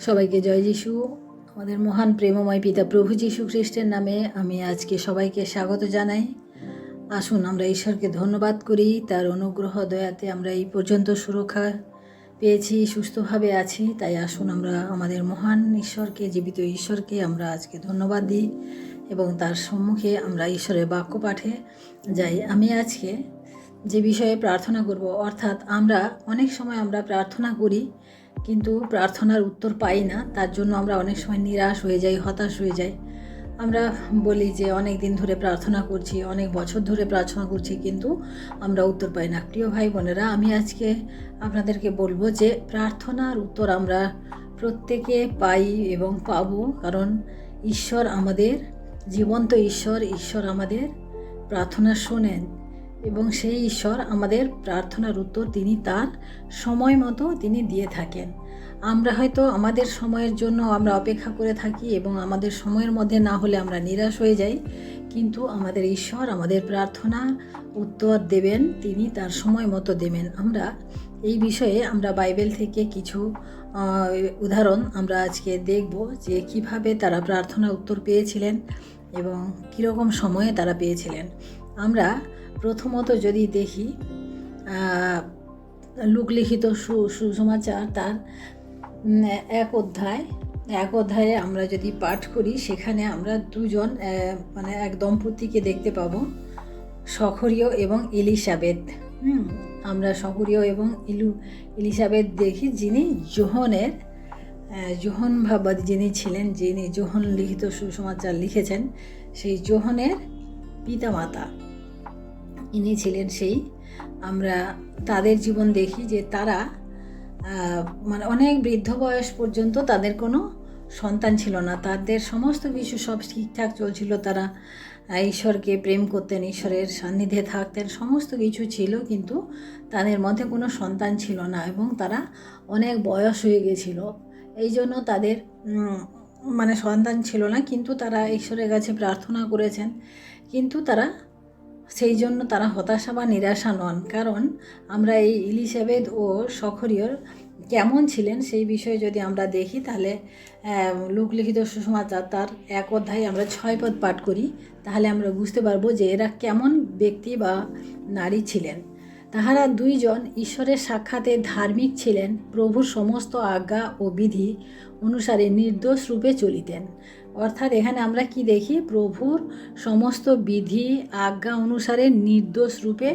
সবাইকে জয় যিশু। আমাদের মহান প্রেমময় পিতা প্রভু যীশু খ্রিস্টের নামে আমি আজকে সবাইকে স্বাগত জানাই। আসুন আমরা ঈশ্বরকে ধন্যবাদ করি, তার অনুগ্রহ দয়াতে আমরা এই পর্যন্ত সুরক্ষা পেয়েছি, সুস্থভাবে আছি। তাই আসুন আমরা আমাদের মহান ঈশ্বরকে, জীবিত ঈশ্বরকে আমরা আজকে ধন্যবাদ দিই এবং তার সম্মুখে আমরা ঈশ্বরের বাক্য পাঠে যাই। আমি আজকে যে বিষয়ে প্রার্থনা করব, অর্থাৎ আমরা অনেক সময় আমরা প্রার্থনা করি কিন্তু প্রার্থনার উত্তর পাই না। তার জন্য আমরা অনেক সময় নিরাশ হয়ে যাই, হতাশ হয়ে যাই। আমরা বলি যে অনেক দিন ধরে প্রার্থনা করছি, অনেক বছর ধরে প্রার্থনা করছি, কিন্তু আমরা উত্তর পাই না। প্রিয় ভাই বোনেরা, আমি আজকে আপনাদেরকে বলবো যে প্রার্থনার উত্তর আমরা প্রত্যেকে পাই এবং পাবো, কারণ ঈশ্বর আমাদের জীবন্ত ঈশ্বর। ঈশ্বর আমাদের প্রার্থনা শোনেন এবং সেই ঈশ্বর আমাদের প্রার্থনার উত্তর তিনি তার সময় মতো তিনি দিয়ে থাকেন। আমরা হয়তো আমাদের সময়ের জন্য আমরা অপেক্ষা করে থাকি এবং আমাদের সময়ের মধ্যে না হলে আমরা নিরাশ হয়ে যাই, কিন্তু আমাদের ঈশ্বর আমাদের প্রার্থনার উত্তর দেবেন, তিনি তার সময় মতো দেবেন। আমরা এই বিষয়ে আমরা বাইবেল থেকে কিছু উদাহরণ আমরা আজকে দেখব যে কিভাবে তারা প্রার্থনার উত্তর পেয়েছিলেন এবং কীরকম সময়ে তারা পেয়েছিলেন। আমরা প্রথমত যদি দেখি লুক লিখিত সুসমাচার তার এক অধ্যায়ে আমরা যদি পাঠ করি, সেখানে আমরা দুজন এক দম্পতিকে দেখতে পাবো, সখরীয় এবং এলিসাবেথ। আমরা সখরীয় এবং এলিসাবেথ দেখি, যিনি যোহন ভাববাদী যিনি ছিলেন, যিনি যোহন লিখিত সুসমাচার লিখেছেন, সেই যোহনের পিতামাতা ইনি ছিলেন। সেই আমরা তাদের জীবন দেখি যে তারা অনেক বৃদ্ধ বয়স পর্যন্ত তাদের কোনো সন্তান ছিল না। তাদের সমস্ত কিছু সব ঠিকঠাক চলছিল, তারা ঈশ্বরকে প্রেম করতেন, ঈশ্বরের সান্নিধ্যে থাকতেন, সমস্ত কিছু ছিল, কিন্তু তাদের মধ্যে কোনো সন্তান ছিল না এবং তারা অনেক বয়স হয়ে গেছিল। এই জন্য তাদের সন্তান ছিল না, কিন্তু তারা ঈশ্বরের কাছে প্রার্থনা করেছেন, কিন্তু সেই জন্য তারা হতাশা বা নিরাশা নন। কারণ আমরা এই এলিসাবেথ ও সখরীয় কেমন ছিলেন সেই বিষয়ে যদি আমরা দেখি, তাহলে লুক লিখিত সুসমাচার তার 1 অধ্যায়ে আমরা 6 পদ পাঠ করি, তাহলে আমরা বুঝতে পারবো যে এরা কেমন ব্যক্তি বা নারী ছিলেন। তাহারা দুইজন ঈশ্বরের সাক্ষাতে ধার্মিক ছিলেন, প্রভুর সমস্ত আজ্ঞা ও বিধি অনুসারে নির্দোষ রূপে চলিতেন। অর্থাৎ এখানে আমরা কি দেখি, প্রভুর সমস্ত বিধি আজ্ঞা অনুসারে নির্দোষ রূপে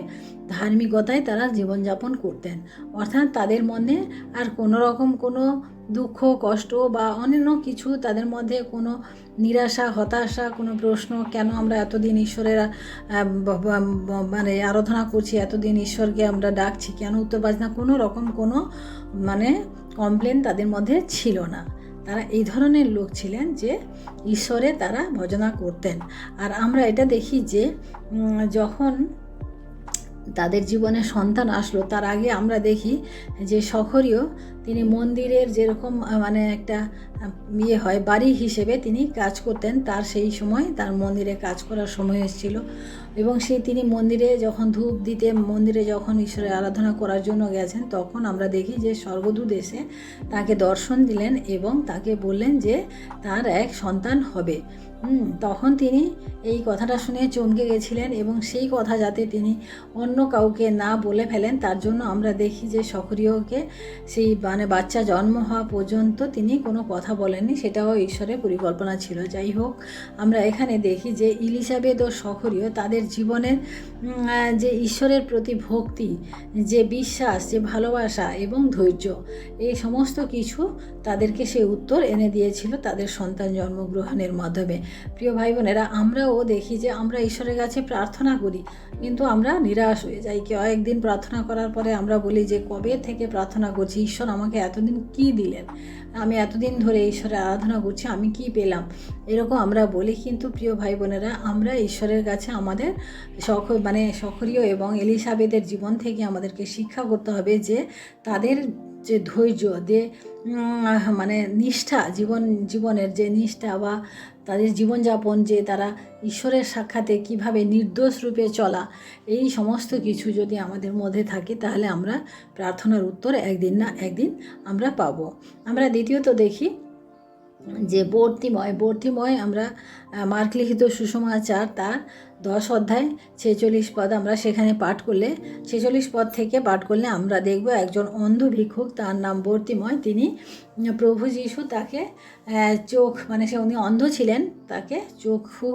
ধার্মিকতায় তারা জীবনযাপন করতেন। অর্থাৎ তাদের মধ্যে আর কোনো রকম কোনো দুঃখ কষ্ট বা অন্যান্য কিছু তাদের মধ্যে কোনো নিরাশা হতাশা, কোনো প্রশ্ন, কেন আমরা এতদিন ঈশ্বরের আরাধনা করছি, এতদিন ঈশ্বরকে আমরা ডাকছি, কেন উত্তর পাচ্ছি না, কোনো রকম কোনো কমপ্লেন তাদের মধ্যে ছিল না। তারা এই ধরনের লোক ছিলেন যে ঈশ্বরে তারা ভজনা করতেন। আর আমরা এটা দেখি যে যখন তাদের জীবনে সন্তান আসলো, তার আগে আমরা দেখি যে সখরীয় তিনি মন্দিরের যেরকম একটা হয় বাড়ি হিসেবে তিনি কাজ করতেন, তার সেই সময় তার মন্দিরে কাজ করার সময় এসেছিল এবং তিনি মন্দিরে যখন ধূপ দিতে, মন্দিরে যখন ঈশ্বরের আরাধনা করার জন্য গেছেন, তখন আমরা দেখি যে স্বর্গদূত এসে তাকে দর্শন দিলেন এবং তাকে বললেন যে তার এক সন্তান হবে। তখন তিনি এই কথাটা শুনে চমকে গেছিলেন এবং সেই কথা যাতে তিনি অন্য কাউকে না বলে ফেলেন, তার জন্য আমরা দেখি যে সখরীয়কে সেই বাচ্চা জন্ম হওয়া পর্যন্ত তিনি কোনো কথা বলেননি, সেটাও ঈশ্বরের পরিকল্পনা ছিল। যাই হোক, আমরা এখানে দেখি যে এলিসাবেথ ও সখরীয় তাদের জীবনের যে ঈশ্বরের প্রতি ভক্তি, যে বিশ্বাস, যে ভালোবাসা এবং ধৈর্য, এই সমস্ত কিছু তাদেরকে সেই উত্তর এনে দিয়েছিল তাদের সন্তান জন্মগ্রহণের মাধ্যমে। প্রিয় ভাই বোনেরা, আমরাও দেখি যে আমরা ঈশ্বরের কাছে প্রার্থনা করি, কিন্তু আমরা নিরাশ হয়ে যাই। কয়েকদিন প্রার্থনা করার পরে আমরা বলি যে কবে থেকে প্রার্থনা করছি, ঈশ্বর আমাকে এতদিন কি দিলেন, আমি এতদিন ধরে ঈশ্বরের আরাধনা করছি, আমি কি পেলাম, এরকম আমরা বলি। কিন্তু প্রিয় ভাই বোনেরা, আমরা ঈশ্বরের কাছে আমাদের সখরীয় এবং এলিসাবেথের জীবন থেকে আমাদেরকে শিক্ষা করতে হবে যে তাদের যে ধৈর্য, যে নিষ্ঠা, জীবনের যে নিষ্ঠা বা তাদের জীবনযাপন, যে তারা ঈশ্বরের সাক্ষাতে কিভাবে নির্দোষ রূপে চলা, এই সমস্ত কিছু যদি আমাদের মধ্যে থাকে তাহলে আমরা প্রার্থনার উত্তর একদিন না একদিন আমরা পাবো। আমরা দ্বিতীয়ত দেখি যে বর্তিময় আমরা মার্ক লিখিত সুসমাচার তার 10 অধ্যায় 46 পদ আমরা সেখানে পাঠ করলে, 46 পদ থেকে পাঠ করলে আমরা দেখব একজন অন্ধ ভিক্ষুক, তার নাম বর্তিময়, তিনি প্রভু যীশু তাকে চোখ, মানে উনি অন্ধ ছিলেন, তাকে চক্ষু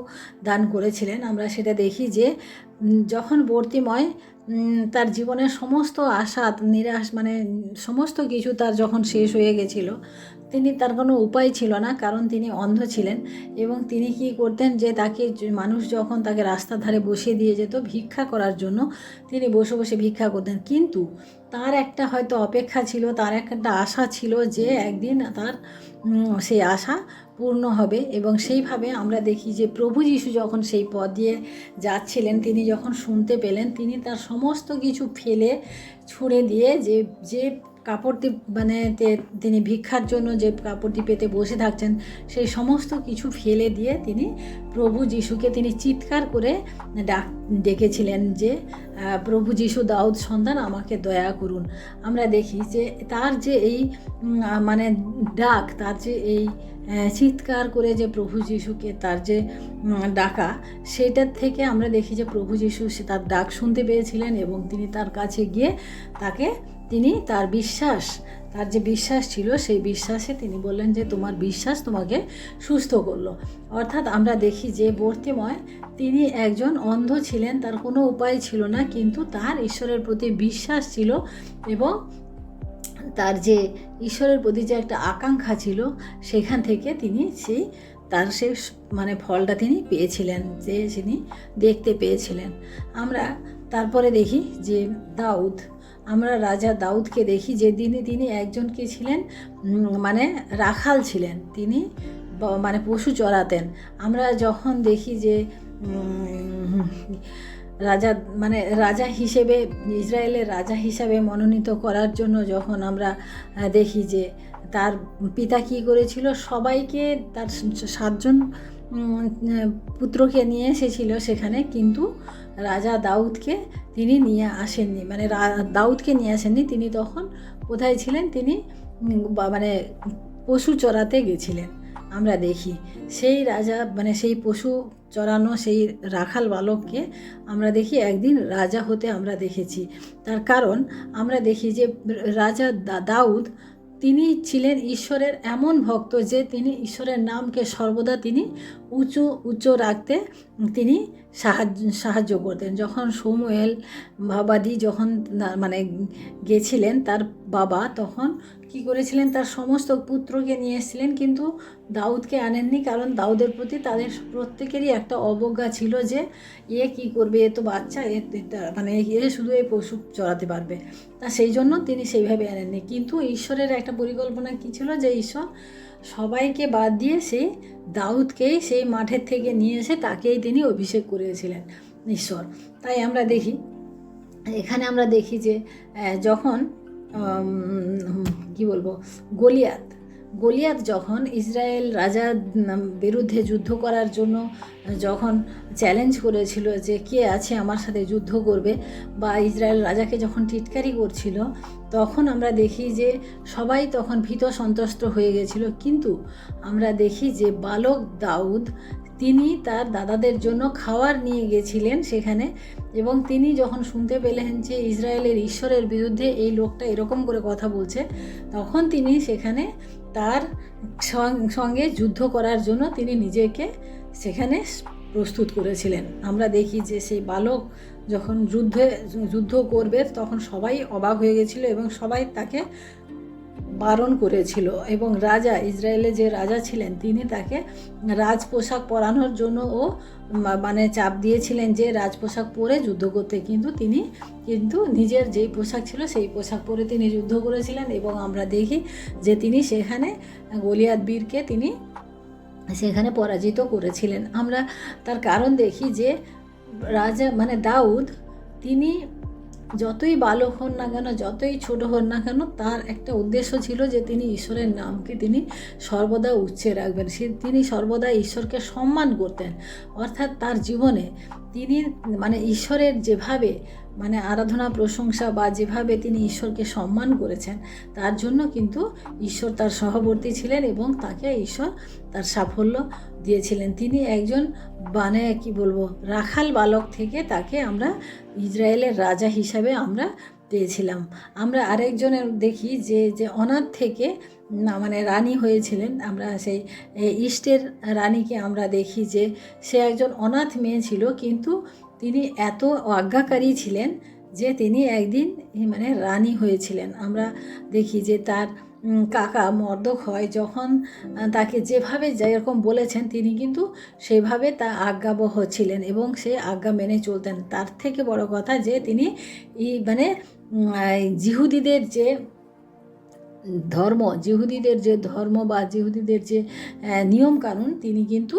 দান করেছিলেন। আমরা সেটা দেখি যে যখন বর্তিময় তার জীবনের সমস্ত আশা নিরাশ, মানে সমস্ত কিছু তার যখন শেষ হয়ে গেছিল, তার কোনো উপায় ছিল না, কারণ তিনি অন্ধ ছিলেন। এবং তিনি কি করতেন যে তাকে মানুষ যখন তাকে রাস্তার ধারে বসিয়ে দিয়ে যেত ভিক্ষা করার জন্য, তিনি বসে বসে ভিক্ষা করতেন। কিন্তু তার একটা হয়তো অপেক্ষা ছিল, তার একটা আশা ছিল যে একদিন তার সেই আশা পূর্ণ হবে। এবং সেইভাবে আমরা দেখি যে প্রভু যীশু যখন সেই পথ দিয়ে যাচ্ছিলেন, তিনি যখন শুনতে পেলেন, তিনি তার সমস্ত কিছু ফেলে ছুঁড়ে দিয়ে যে কাপড়টি, মানে তিনি ভিক্ষার জন্য যে কাপড়টি পেতে বসে থাকছেন, সেই সমস্ত কিছু ফেলে দিয়ে তিনি প্রভু যীশুকে তিনি চিৎকার করে ডেকেছিলেন যে প্রভু যীশু, দাউদ সন্তান, আমাকে দয়া করুন। আমরা দেখি যে তার যে এই মানে ডাক, তার যে এই চিৎকার করে যে প্রভু যীশুকে তার যে ডাকা, সেটার থেকে আমরা দেখি যে প্রভু যীশু সে তার ডাক শুনতে পেয়েছিলেন এবং তিনি তার কাছে গিয়ে তিনি তার যে বিশ্বাস ছিল, সেই বিশ্বাসে তিনি বললেন যে তোমার বিশ্বাস তোমাকে সুস্থ করলো। অর্থাৎ আমরা দেখি যে বর্তিময় তিনি একজন অন্ধ ছিলেন, তার কোনো উপায় ছিল না, কিন্তু তার ঈশ্বরের প্রতি বিশ্বাস ছিল এবং তার যে ঈশ্বরের প্রতি যে একটা আকাঙ্ক্ষা ছিল, সেখান থেকে তিনি তার মানে ফলটা তিনি পেয়েছিলেন, যে তিনি দেখতে পেয়েছিলেন। আমরা তারপরে দেখি যে আমরা রাজা দাউদকে দেখি যে তিনি একজন কি ছিলেন, মানে রাখাল ছিলেন, তিনি মানে পশু চড়াতেন। আমরা যখন দেখি যে রাজা হিসেবে, ইসরায়েলের রাজা হিসাবে মনোনীত করার জন্য যখন আমরা দেখি যে তার পিতা কী করেছিল, সবাইকে, তার 7 জন পুত্রকে নিয়ে এসেছিল সেখানে, কিন্তু রাজা দাউদকে তিনি নিয়ে আসেননি, মানে দাউদকে নিয়ে আসেননি। তিনি তখন কোথায় ছিলেন? তিনি মানে পশু চড়াতে গেছিলেন। আমরা দেখি সেই রাজা, মানে সেই পশু চড়ানো সেই রাখাল বালককে আমরা দেখি একদিন রাজা হতে আমরা দেখেছি। তার কারণ আমরা দেখি যে রাজা দাউদ, তিনি ছিলেন ঈশ্বরের এমন ভক্ত যে তিনি ঈশ্বরের নামকে সর্বদা তিনি উঁচু রাখতে তিনি সাহায্য করতেন। যখন শমূয়েল বাবাদি যখন মানে গেছিলেন তার বাবা, তখন কি করেছিলেন, তার সমস্ত পুত্রকে নিয়ে এসেছিলেন, কিন্তু দাউদকে আনেননি, কারণ দাউদের প্রতি তাদের প্রত্যেকেরই একটা অবজ্ঞা ছিল যে কি করবে, এ তো বাচ্চা, মানে শুধু এই পশু চড়াতে পারবে, তা সেই জন্য তিনি সেইভাবে আনেননি। কিন্তু ঈশ্বরের একটা পরিকল্পনা কী ছিল, যে ঈশ্বর সবাইকে বাদ দিয়ে সেই দাউদকেই সেই মাঠের থেকে নিয়ে এসে তাকেই তিনি অভিষেক করেছিলেন ঈশ্বর। তাই আমরা দেখি এখানে, আমরা দেখি যে যখন গলিয়াত যখন ইসরায়েল রাজার বিরুদ্ধে যুদ্ধ করার জন্য যখন চ্যালেঞ্জ করেছিল যে কে আছে আমার সাথে যুদ্ধ করবে, বা ইসরায়েল রাজাকে যখন টিটকারি করছিল, তখন আমরা দেখি যে সবাই তখন ভীত সন্ত্রস্ত হয়ে গেছিল। কিন্তু আমরা দেখি যে বালক দাউদ, তিনি তার দাদাদের জন্য খাবার নিয়ে গেছিলেন সেখানে, এবং তিনি যখন শুনতে পেলেন যে ইসরায়েলের ঈশ্বরের বিরুদ্ধে এই লোকটা এরকম করে কথা বলছে, তখন তিনি সেখানে তার সঙ্গে যুদ্ধ করার জন্য তিনি নিজেকে সেখানে প্রস্তুত করেছিলেন। আমরা দেখি যে সেই বালক যখন যুদ্ধ করবে, তখন সবাই অবাক হয়ে গেছিল এবং সবাই তাকে বারণ করেছিল। এবং রাজা, ইসরায়েলে যে রাজা ছিলেন, তিনি তাকে রাজ পোশাক পরানোর জন্য মানে চাপ দিয়েছিলেন যে রাজ পোশাক পরে যুদ্ধ করতে, কিন্তু নিজের যেই পোশাক ছিল সেই পোশাক পরে তিনি যুদ্ধ করেছিলেন। এবং আমরা দেখি যে তিনি সেখানে গলিয়াত বীরকে তিনি সেখানে পরাজিত করেছিলেন। আমরা তার কারণ দেখি যে রাজা, মানে দাউদ, তিনি যতই বালক হন না কেন, যতই ছোট হন না কেন, তার একটা উদ্দেশ্য ছিল যে তিনি ঈশ্বরের নামকে তিনি সর্বদা উচ্চে রাখবেন। তিনি সর্বদা ঈশ্বরকে সম্মান করতেন। অর্থাৎ তার জীবনে তিনি মানে ঈশ্বরের যেভাবে মানে আরাধনা প্রশংসা বা যেভাবে তিনি ঈশ্বরকে সম্মান করেছেন, তার জন্য কিন্তু ঈশ্বর তার সহবর্তী ছিলেন এবং তাকে ঈশ্বর তার সাফল্য দিয়েছিলেন। তিনি একজন মানে কি বলবো, রাখাল বালক থেকে তাকে আমরা ইসরায়েলের রাজা হিসাবে আমরা পেয়েছিলাম। আমরা আরেকজনের দেখি যে অনাথ থেকে না মানে রানী হয়েছিলেন। আমরা সেই ইস্টের রানীকে আমরা দেখি যে সে একজন অনাথ মেয়ে ছিল, কিন্তু তিনি এত আজ্ঞাকারী ছিলেন যে তিনি একদিন মানে রানী হয়েছিলেন। আমরা দেখি যে তার কাকা মর্দখয় যখন তাকে যেভাবে যেরকম বলেছেন তিনি কিন্তু সেভাবে তা আজ্ঞাবহ ছিলেন এবং সে আজ্ঞা মেনে চলতেন। তার থেকে বড় কথা যে তিনি মানে জিহুদিদের যে ধর্ম বা জিহুদিদের যে নিয়মকানুন তিনি কিন্তু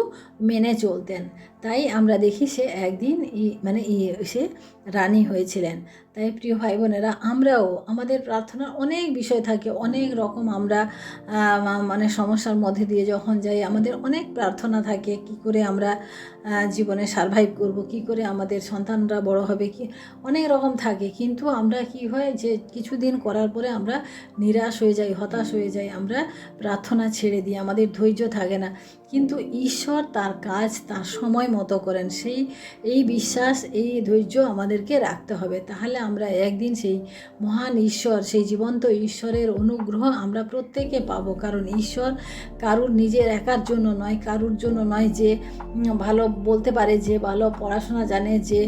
মেনে চলতেন। তাই আমরা দেখি সে একদিন সে রানী হয়েছিলেন। তাই প্রিয় ভাই বোনেরা, আমরাও আমাদের প্রার্থনার অনেক বিষয় থাকে, অনেক রকম আমরা মানে সমস্যার মধ্যে দিয়ে যখন যাই আমাদের অনেক প্রার্থনা থাকে, কি করে আমরা জীবনে সারভাইভ করব, কি করে আমাদের সন্তানরা বড় হবে, কি অনেক রকম থাকে। কিন্তু আমরা কি হয় যে কিছুদিন করার পরে আমরা নিরাশ হয়ে যাই, হতাশ হয়ে যাই, আমরা প্রার্থনা ছেড়ে দিই, আমাদের ধৈর্য থাকে না। কিন্তু ঈশ্বর তার কাজ তার সময় মতো করেন। এই বিশ্বাস, এই ধৈর্য আমাদেরকে রাখতে হবে। তাহলে আমরা একদিন সেই মহান ঈশ্বর, সেই জীবন্ত ঈশ্বরের অনুগ্রহ আমরা প্রত্যেকে পাবো। কারণ ঈশ্বর কারুর নিজের একার জন্য নয়, কারুর জন্য নয় যে ভালো বলতে পারে, যে ভালো পড়াশোনা জানে, যে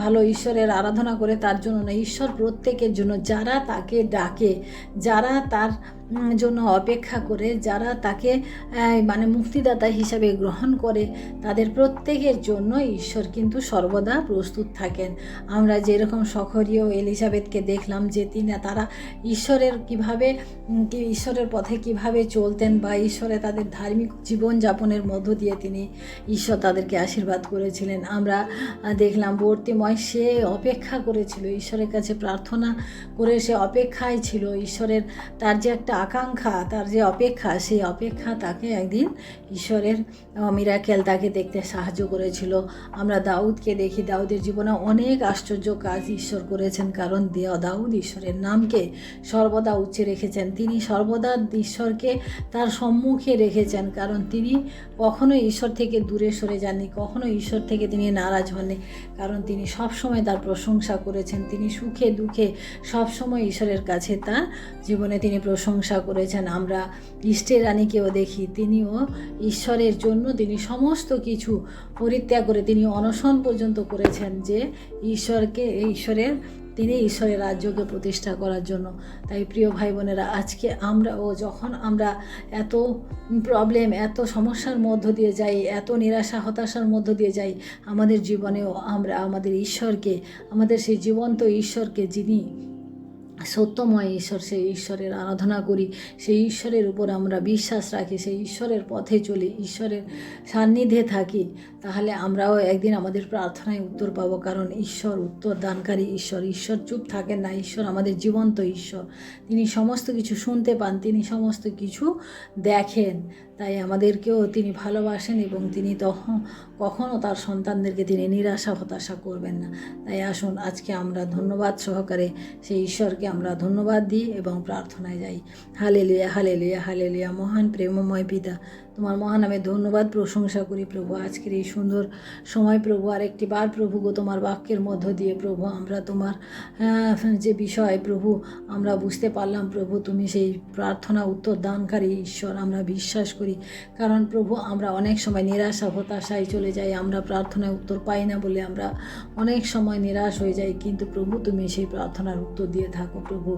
ভালো ঈশ্বরের আরাধনা করে তার জন্য নয়। ঈশ্বর প্রত্যেকের জন্য, যারা তাকে ডাকে, যারা তার জন্য অপেক্ষা করে, যারা তাকে মানে মুক্তিদাতা হিসাবে গ্রহণ করে, তাদের প্রত্যেকের জন্য ঈশ্বর কিন্তু সর্বদা প্রস্তুত থাকেন। আমরা যেরকম সখরীয় এলিজাবেথকে দেখলাম যে তারা ঈশ্বরের পথে কিভাবে চলতেন বা ঈশ্বরে তাদের ধার্মিক জীবনযাপনের মধ্য দিয়ে ঈশ্বর তাদেরকে আশীর্বাদ করেছিলেন। আমরা দেখলাম বর্তিময়, সে অপেক্ষা করেছিল, ঈশ্বরের কাছে প্রার্থনা করে সে অপেক্ষায় ছিল। ঈশ্বরের তার যে একটা আকাঙ্ক্ষা, তার যে অপেক্ষা, সেই অপেক্ষা তাকে একদিন ঈশ্বরের মিরাকেল তাকে দেখতে সাহায্য করেছিল। আমরা দাউদকে দেখি, দাউদের জীবনে অনেক আশ্চর্য কাজ ঈশ্বর করেছেন, কারণ দাউদ ঈশ্বরের নামকে সর্বদা উচ্চে রেখেছেন। তিনি সর্বদা ঈশ্বরকে তার সম্মুখে রেখেছেন, কারণ তিনি কখনো ঈশ্বর থেকে দূরে সরে যাননি, কখনো ঈশ্বর থেকে তিনি নারাজ হননি, কারণ তিনি সবসময় তার প্রশংসা করেছেন। তিনি সুখে দুঃখে সবসময় ঈশ্বরের কাছে তার জীবনে তিনি প্রশংসা করেছেন। আমরা ইষ্টের রানীকেও দেখি, তিনিও ঈশ্বরের জন্য তিনি সমস্ত কিছু পরিত্যাগ করে তিনি অনশন পর্যন্ত করেছেন, যে তিনি ঈশ্বরের রাজ্যকে প্রতিষ্ঠা করার জন্য। তাই প্রিয় ভাই বোনেরা, আজকে যখন আমরা এত প্রবলেম, এত সমস্যার মধ্য দিয়ে যাই, এত নিরাশা হতাশার মধ্য দিয়ে যাই, আমাদের জীবনেও আমরা আমাদের ঈশ্বরকে, আমাদের সেই জীবন্ত ঈশ্বরকে, যিনি সত্যময় ঈশ্বর, সেই ঈশ্বরের আরাধনা করি, সেই ঈশ্বরের উপর আমরা বিশ্বাস রাখি, সেই ঈশ্বরের পথে চলি, ঈশ্বরের সান্নিধ্যে থাকি, তাহলে আমরাও একদিন আমাদের প্রার্থনায় উত্তর পাবো। কারণ ঈশ্বর উত্তর দানকারী ঈশ্বর চুপ থাকেন না। ঈশ্বর আমাদের জীবন্ত ঈশ্বর, তিনি সমস্ত কিছু শুনতে পান, তিনি সমস্ত কিছু দেখেন। তাই আমাদেরকেও তিনি ভালোবাসেন এবং তিনি কখনও তার সন্তানদেরকে তিনি নিরাশা হতাশা করবেন না। তাই আসুন আজকে আমরা ধন্যবাদ সহকারে সেই ঈশ্বরকে আমরা ধন্যবাদ দিই এবং প্রার্থনায় যাই। Hallelujah, hallelujah, hallelujah. মহান প্রেমময় পিতা, তোমার মহান নামে ধন্যবাদ প্রশংসা করি প্রভু। আজকের এই সুন্দর সময় প্রভু, আরেকটি বার প্রভু গো, তোমার বাক্যের মধ্য দিয়ে প্রভু আমরা তোমার যে বিষয় প্রভু আমরা বুঝতে পারলাম প্রভু, তুমি সেই প্রার্থনা উত্তর দানকারী ঈশ্বর, আমরা বিশ্বাস করি। কারণ প্রভু আমরা অনেক সময় নিরাশা হতাশায় চলে যাই, আমরা প্রার্থনায় উত্তর পাই না বলে আমরা অনেক সময় নিরাশ হয়ে যাই, কিন্তু প্রভু তুমি সেই প্রার্থনার উত্তর দিয়ে থাকো প্রভু।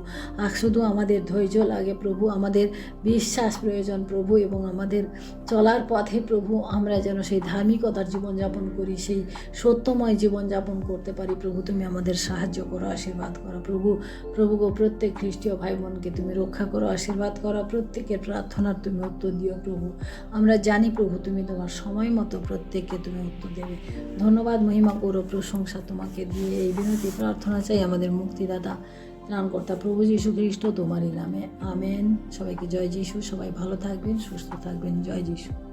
শুধু আমাদের ধৈর্য লাগে প্রভু, আমাদের বিশ্বাস প্রয়োজন প্রভু, এবং আমাদের চলার পথে প্রভু আমরা যেন সেই ধার্মিকতার জীবনযাপন করি, সেই সত্যময় জীবনযাপন করতে পারি প্রভু। তুমি আমাদের সাহায্য করো, আশীর্বাদ করো প্রভু গো। প্রত্যেক খ্রিস্টীয় ভাই বোনকে তুমি রক্ষা করো, আশীর্বাদ করো, প্রত্যেকের প্রার্থনার তুমি উত্তর দিও প্রভু। প্রভু। আমরা জানি প্রভু তুমি তোমার সময় মতো প্রত্যেককে তুমি উত্তর দেবে। ধন্যবাদ, মহিমা, গৌরব, প্রশংসা তোমাকে দিয়ে এই বিনতি প্রার্থনা চাই আমাদের মুক্তিদাতা ত্রাণকর্তা প্রভু যীশু খ্রিস্ট তোমারই নামে, আমেন। সবাইকে জয় যীশু। সবাই ভালো থাকবেন, সুস্থ থাকবেন। জয় যীশু।